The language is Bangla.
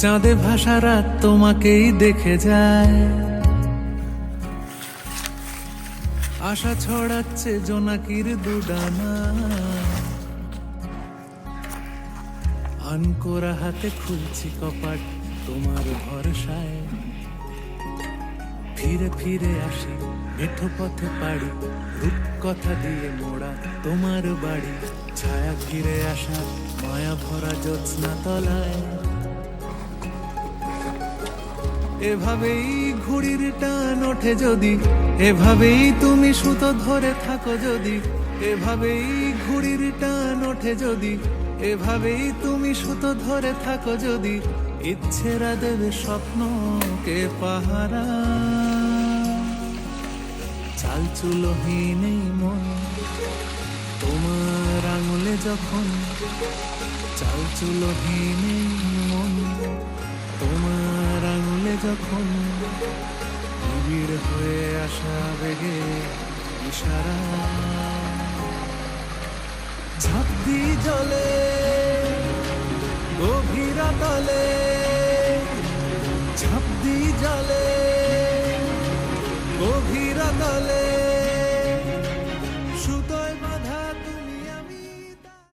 চাঁদে ভাসা রাত তোমাকেই দেখে যায়, আশা ছড়াচ্ছে জোনাকির দুডানা, আনকোরা হাতে খুলছি কপাট তোমার ভরসায়। ফিরে ফিরে আসি মেঠো পথে পাড়ি, রূপকথা দিয়ে মোড়া তোমার বাড়ি, ছায়া ঘিরে আসা মায়া ভরা জ্যোৎস্না তলায়। এভাবেই ঘুড়ির টান ওঠে যদি, এভাবেই তুমি সুতো ধরে থাকো যদি, এভাবেই ঘুড়ির টান ওঠে যদি, এভাবেই তুমি সুতো ধরে থাকো যদি, ইচ্ছেরা দেবে স্বপ্নকে পাহারা। চালচুলোহীন এই মন তোমার আঙুলে যখন, চালচুলোহীন এই মন তোমার আঙুলে যখন, নিবিড় হয়ে আসা বেগে ইশারা। ঝাঁপ দি জলে গভীরা তলে, ঝাঁপ দি জলে গভীরা তলে।